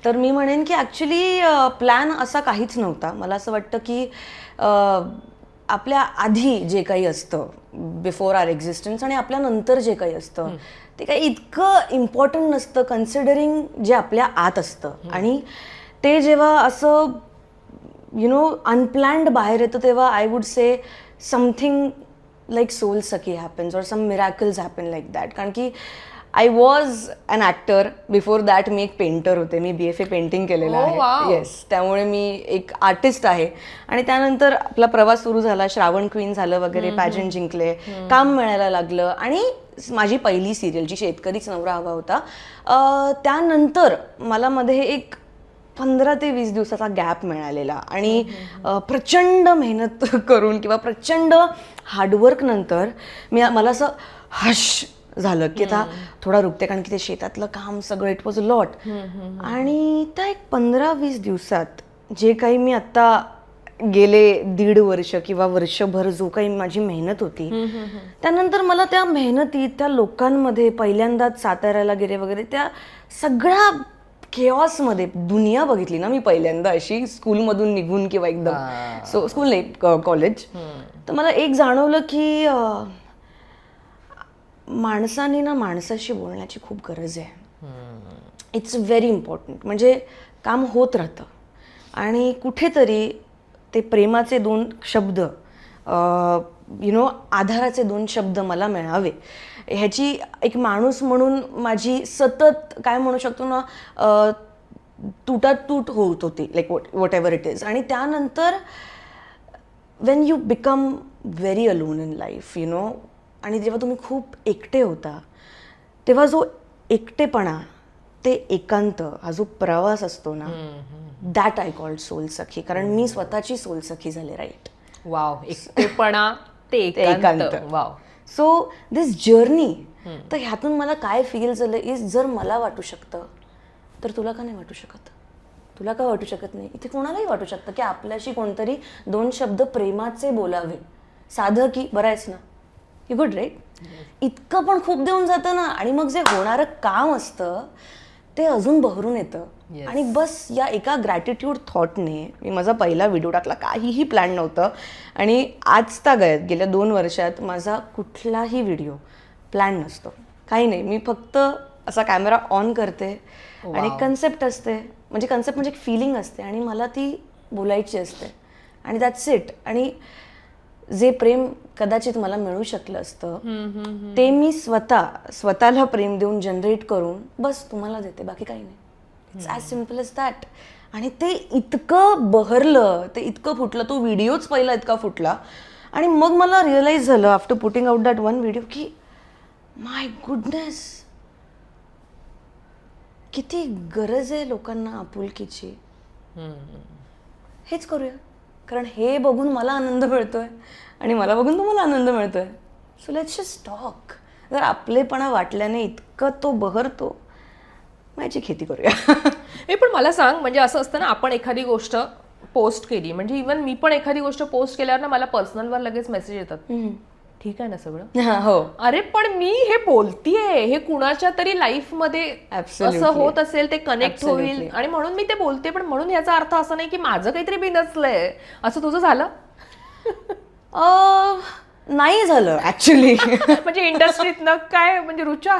तर मी म्हणेन की ॲक्च्युली प्लॅन असा काहीच नव्हता. मला असं वाटतं की आपल्या आधी जे काही असतं बिफोर आर एक्झिस्टन्स आणि आपल्यानंतर जे काही असतं ते काही इतकं इम्पॉर्टंट नसतं कन्सिडरिंग जे आपल्या आत असतं. आणि ते जेव्हा असं अनप्लॅन्ड बाहेर येतं तेव्हा I would say something like soul सखी happens or some miracles happen like that. कारण की I was an actor. Before that मी एक पेंटर होते. मी BFA पेंटिंग केलेलं आहे. येस, त्यामुळे मी एक आर्टिस्ट आहे. आणि त्यानंतर आपला प्रवास सुरू झाला, श्रावण क्वीन झालं वगैरे, पॅजंट जिंकले, काम मिळायला लागलं. आणि माझी पहिली सिरियल जी शेतकरीच नवरा हवा होता, त्यानंतर मला मध्ये एक 15 ते 20 दिवसाचा गॅप मिळालेला. आणि प्रचंड मेहनत करून किंवा प्रचंड हार्डवर्क नंतर मला असं हश झालं की आता थोडा रुकते. कारण की ते शेतातलं काम सगळं इट वॉज अ लॉट. आणि त्या एक 15-20 दिवसात जे काही मी आता गेले 1.5 वर्ष किंवा वर्षभर जो काही माझी मेहनत होती, त्यानंतर मला त्या मेहनतीत, त्या लोकांमध्ये पहिल्यांदाच साताऱ्याला गेले वगैरे, त्या सगळ्या केऑसमध्ये दुनिया बघितली ना मी पहिल्यांदा अशी, स्कूलमधून निघून किंवा एकदम स्कूल नाही कॉलेज. तर मला एक जाणवलं की माणसाने ना माणसाशी बोलण्याची खूप गरज आहे. It's very important. म्हणजे काम होत राहतं आणि कुठेतरी ते प्रेमाचे 2 शब्द, आधाराचे 2 शब्द मला मिळावे ह्याची एक माणूस म्हणून माझी सतत काय म्हणू शकतो ना तुटातूट होत होती, like what ever it is. आणि त्यानंतर Wien you become very alone in life आणि जेव्हा तुम्ही खूप एकटे होता तेव्हा जो एकटेपणा, ते एकांत, हा जो प्रवास असतो ना, दॅट आय कॉल्ड सोल सखी. कारण मी स्वतःची सोल सखी झाले. राईट. वाव. एकटेपणा ते एकांत. वाव. सो दिस जर्नी, तर ह्यातून मला काय फील झालं इज, जर मला वाटू शकतं तर तुला का नाही वाटू शकत? तुला का वाटू शकत नाही? इथे कोणालाही वाटू शकतं की आपल्याशी कोणतरी 2 शब्द प्रेमाचे बोलावे. साधं की बरं आहेस ना, यू गुड राईट. इतकं पण खूप देऊन जातं ना. आणि मग जे होणारं काम असतं ते अजून बहरून येतं. आणि बस या एका ग्रॅटिट्यूड थॉटने मी माझा पहिला व्हिडिओ टाकला. काहीही प्लॅन नव्हतं. आणि आज गेल्या 2 वर्षात माझा कुठलाही व्हिडिओ प्लॅन नसतो, काही नाही. मी फक्त असा कॅमेरा ऑन करते आणि कन्सेप्ट असते, म्हणजे कन्सेप्ट म्हणजे एक फिलिंग असते आणि मला ती बोलायची असते आणि दॅट्स इट. आणि जे प्रेम कदाचित मला मिळू शकलं असतं ते मी स्वतःला प्रेम देऊन जनरेट करून बस तुम्हाला देते, बाकी काही नाही. It's as simple as that. आणि ते इतकं बहरलं, ते इतकं फुटलं, तो व्हिडिओच पहिला इतका फुटला. आणि मग मला रिअलाईज झालं after putting out that 1 video की माय गुडनेस, किती गरज आहे लोकांना आपुलकीची. हेच करूया, कारण हे बघून मला आनंद मिळतोय आणि मला बघून तुम्हाला आनंद मिळतोय. So let's just talk. जर आपलेपणा वाटल्याने इतकं तो बहरतो, माझी खेती करूया. हे पण मला सांग, म्हणजे असं असतं ना, आपण एखादी गोष्ट पोस्ट केली, म्हणजे इव्हन मी पण एखादी गोष्ट पोस्ट केल्यावर ना मला पर्सनलवर लगेच मेसेज येतात, ठीक आहे ना सगळं. हो. अरे पण मी हे बोलतीये, हे कुणाच्या तरी लाईफ मध्ये असं होत असेल, ते कनेक्ट होईल आणि म्हणून मी ते बोलते. पण म्हणून याचा अर्थ असं नाही की माझं काहीतरी बिनसलंय. असं तुझं झालं? नाही झालं ऍक्च्युली. म्हणजे इंडस्ट्रीतनं काय, म्हणजे रुचा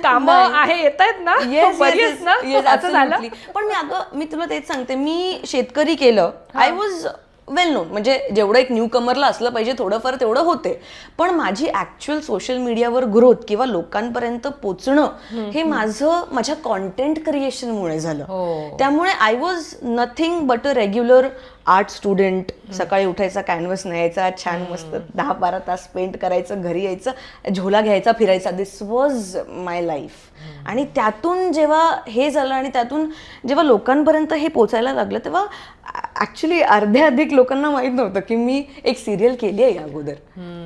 काम आहे, येत आहेत ना, बरीच ना, असं झालं? पण मी तुला तेच सांगते, मी शेतकरी केलं. आय वॉज वेल नोन, म्हणजे जेवढं एक न्यू कमरला असलं पाहिजे थोडंफार तेवढं होते. पण माझी ऍक्च्युअल सोशल मीडियावर ग्रोथ किंवा लोकांपर्यंत पोचणं हे माझ्या कॉन्टेंट क्रिएशनमुळे झालं. त्यामुळे I was nothing but a regular art student. सकाळी उठायचा, कॅनव्हस न्यायचा, छान मस्त 10-12 तास पेंट करायचं, घरी यायचं, झोला घ्यायचा, फिरायचा. दिस वॉज माय लाईफ. आणि त्यातून जेव्हा हे झालं आणि त्यातून जेव्हा लोकांपर्यंत हे पोचायला लागलं तेव्हा ऍक्च्युली अर्ध्याधिक लोकांना माहीत नव्हतं की मी एक सिरियल केली आहे अगोदर.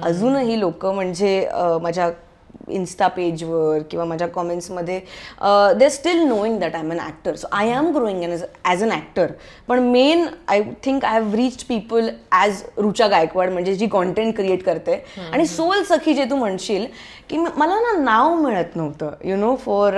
अजूनही लोक म्हणजे माझ्या इन्स्टा पेजवर किंवा माझ्या कॉमेंट्समध्ये they still knowing that I am an actor. So I am growing as an actor. पण main I think I have reached people as Rucha Gaikwad, म्हणजे जी कॉन्टेंट क्रिएट करते. आणि सोल सखी जे तू म्हणशील की मला ना नाव मिळत नव्हतं you know for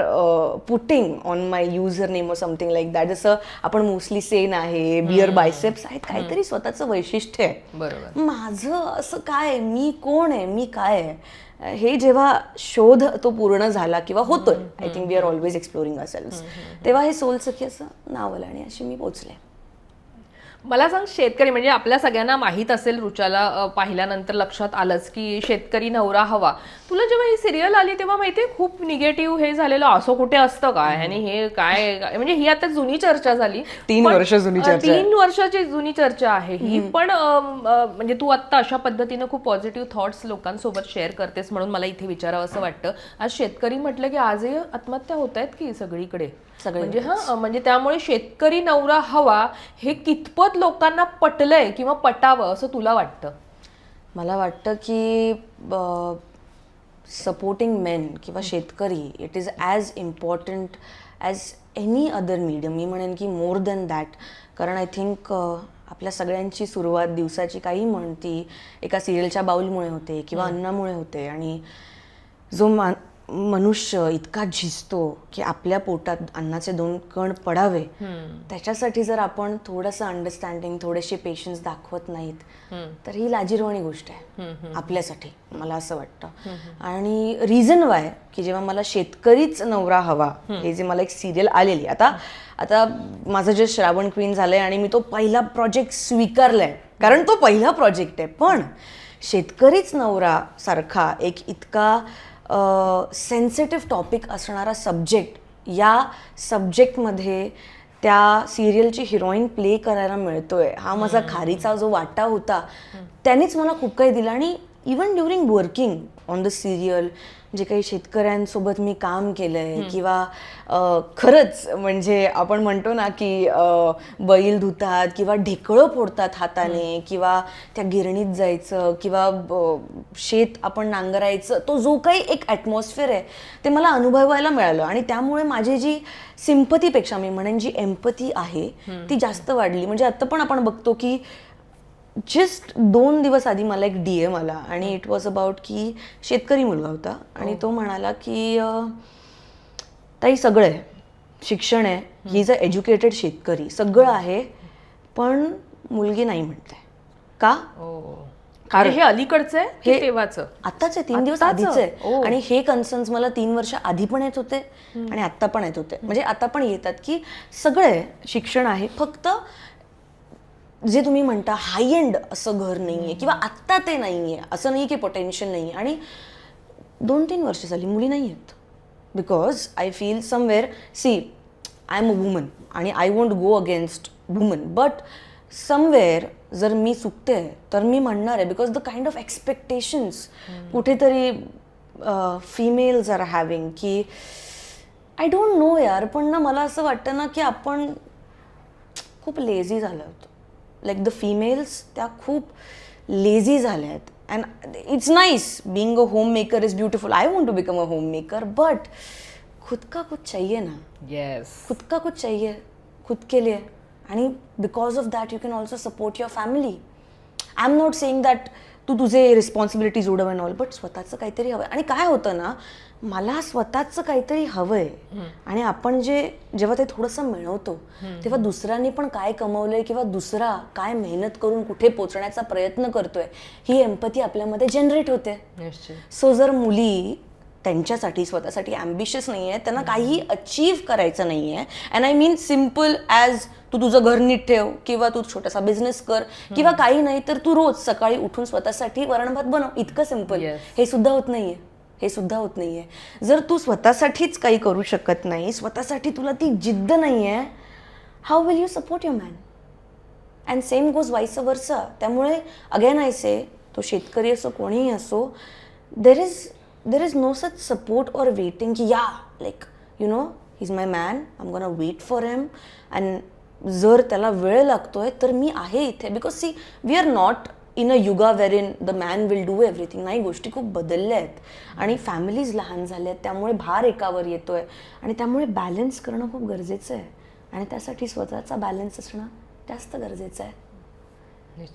putting on my user name or something like that. जसं आपण मोस्टली सेन आहे, बिअर बायसेप्स आहेत, काहीतरी स्वतःचं वैशिष्ट्य आहे. बरोबर. माझं असं काय, मी कोण आहे, मी काय आहे, हे जेव्हा शोध तो पूर्ण झाला किंवा होतोय, I think we are always exploring ourselves, तेव्हा हे सोल सखी असं नाव आलं आणि अशी मी पोचले. मला सांग, शेतकरी म्हणजे आपल्या सगळ्यांना माहीत असेल, रुचाला पाहिल्यानंतर लक्षात आलंच की शेतकरी नवरा हवा. तुला जेव्हा ही सिरियल आली तेव्हा माहितीये खूप निगेटिव्ह हे झालेलं, असं कुठे असतं काय आणि हे काय, म्हणजे ही आता जुनी चर्चा झाली, 3 वर्ष जुनी चर्चा, 3 वर्षाची जुनी चर्चा आहे ही. पण म्हणजे तू आता अशा पद्धतीनं खूप पॉझिटिव्ह थॉट्स लोकांसोबत शेअर करतेस म्हणून मला इथे विचारावं असं वाटतं. आज शेतकरी म्हटलं की आजही आत्महत्या होत आहेत की सगळीकडे, म्हणजे म्हणजे त्यामुळे शेतकरी नवरा हवा हे कितपत लोकांना पटलंय किंवा पटावं असं तुला वाटतं? मला वाटतं की सपोर्टिंग मेन किंवा शेतकरी it is as important as any other medium. मी म्हणेन की मोर दॅन दॅट. कारण आय थिंक आपल्या सगळ्यांची सुरुवात दिवसाची काही म्हणती एका सिरियलच्या बाउलमुळे होते किंवा अन्नामुळे होते. आणि जो मनुष्य इतका झिजतो की आपल्या पोटात अन्नाचे 2 कण पडावे, त्याच्यासाठी जर आपण थोडंसं अंडरस्टँडिंग, थोडेसे पेशन्स दाखवत नाहीत तर ही लाजिरवाणी गोष्ट आहे आपल्यासाठी, मला असं वाटतं. आणि रिझन वाय की जेव्हा मला शेतकरीच नवरा हवा हे जे मला एक सिरियल आलेली, आता माझं जे श्रावण क्वीन झालंय आणि मी तो पहिला प्रोजेक्ट स्वीकारलाय कारण तो पहिला प्रोजेक्ट आहे. पण शेतकरीच नवरा सारखा एक इतका सेन्सिटिव्ह टॉपिक असणारा सब्जेक्ट, या सब्जेक्टमध्ये त्या सिरियलची हिरोईन प्ले करायला मिळतोय, हा माझा खारीचा जो वाटा होता त्यानेच मला खूप काही दिलं. आणि even during working on the serial जे काही शेतकऱ्यांसोबत मी काम केलंय किंवा खरंच म्हणजे आपण म्हणतो ना की बैल धुतात किंवा ढेकळं फोडतात हाताने किंवा त्या गिरणीत जायचं किंवा शेत आपण नांगरायचं, तो जो काही एक ॲटमॉस्फिअर आहे ते मला अनुभवायला मिळालं. आणि त्यामुळे माझी जी सिम्पथीपेक्षा मी म्हणेन जी एम्पथी आहे ती जास्त वाढली. म्हणजे आता पण आपण बघतो की जस्ट 2 दिवस आधी मला एक DM आला आणि इट वॉज अबाउट की शेतकरी मुलगा होता आणि तो म्हणाला की ताई सगळं आहे, शिक्षण आहे, ही इज अ एज्युकेटेड शेतकरी, सगळं आहे, पण मुलगी नाही म्हणते का? कारण हे अलीकडचं आहे हे तेव्हाचं, आत्ताच आहे, 3 दिवस आधीच आहे. आणि हे कन्सर्न्स मला 3 वर्ष आधी पण येत होते आणि आत्ता पण येत होते, म्हणजे आता पण येतात की सगळं आहे, शिक्षण आहे, फक्त जे तुम्ही म्हणता हाय एंड असं घर नाहीये किंवा आत्ता ते नाहीये, असं नाही की पोटेन्शियल नाही. आणि 2-3 वर्ष झाली मुली नाही आहेत. Because I feel somewhere, see I am a woman आणि I won't go against woman, but somewhere जर मी चुकते तर मी म्हणणार आहे because the kind of expectations कुठेतरी फिमेल्स आर हॅव्हिंग की आय डोंट नो यार. पण ना मला असं वाटतं ना की आपण खूप लेझी झालो आहोत. लाईक द फिमेल्स त्या खूप लेझी झाल्या आहेत. And it's nice being a home maker is beautiful, I want to become a home maker, but खुद का कुछ चाहिए ना. येस, खुद का कुछ चाहिए खुद के लिए. आणि because of that you can also support your family. I am not saying that तू तुझे रिस्पॉन्सिबिलिटीज उडव अँड ऑल, बट स्वतःचं काहीतरी हवं. आणि काय होतं ना, मला स्वतःचं काहीतरी हवंय आणि आपण जेव्हा ते थोडंसं मिळवतो तेव्हा दुसऱ्यांनी पण काय कमवलंय किंवा दुसरा काय मेहनत करून कुठे पोचण्याचा प्रयत्न करतोय ही एम्पथी आपल्यामध्ये जनरेट होते. सो जर मुली त्यांच्यासाठी स्वतःसाठी ॲम्बिशियस नाही आहे, त्यांना काही अचीव्ह करायचं नाही आहे, and I mean simple as तू तुझं घर नीट ठेव किंवा तू छोटासा बिझनेस कर किंवा काही नाही तर तू रोज सकाळी उठून स्वतःसाठी वरण भात बनव, इतकं सिम्पल. हे सुद्धा होत नाहीये, हे सुद्धा होत नाहीये. जर तू स्वतःसाठीच काही करू शकत नाही, स्वतःसाठी तुला ती जिद्द नाहीये, how will you support your man? And same goes vice versa. त्यामुळे अगेन आय से, तो शेतकरी असो कोणीही असो, there is no such support or waiting की या like you know he is my man, I am gonna wait for him. And जर त्याला वेळ लागतोय तर मी आहे इथे. Because see we are not in a युगा where in the man will do everything. नाही, गोष्टी खूप बदलल्या आहेत आणि फॅमिलीज लहान झाल्या आहेत, त्यामुळे भार एकावर येतोय आणि त्यामुळे बॅलन्स करणं खूप गरजेचं आहे आणि त्यासाठी स्वतःचा बॅलन्स असणं जास्त गरजेचं आहे.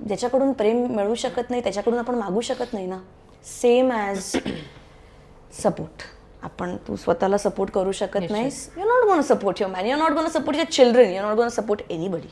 ज्याच्याकडून प्रेम मिळू शकत नाही त्याच्याकडून आपण मागू शकत नाही ना. Same as support. तू स्वतःला सपोर्ट करू शकत नाहीस, you not gonna support your man, you not gonna support your children, you not gonna support anybody.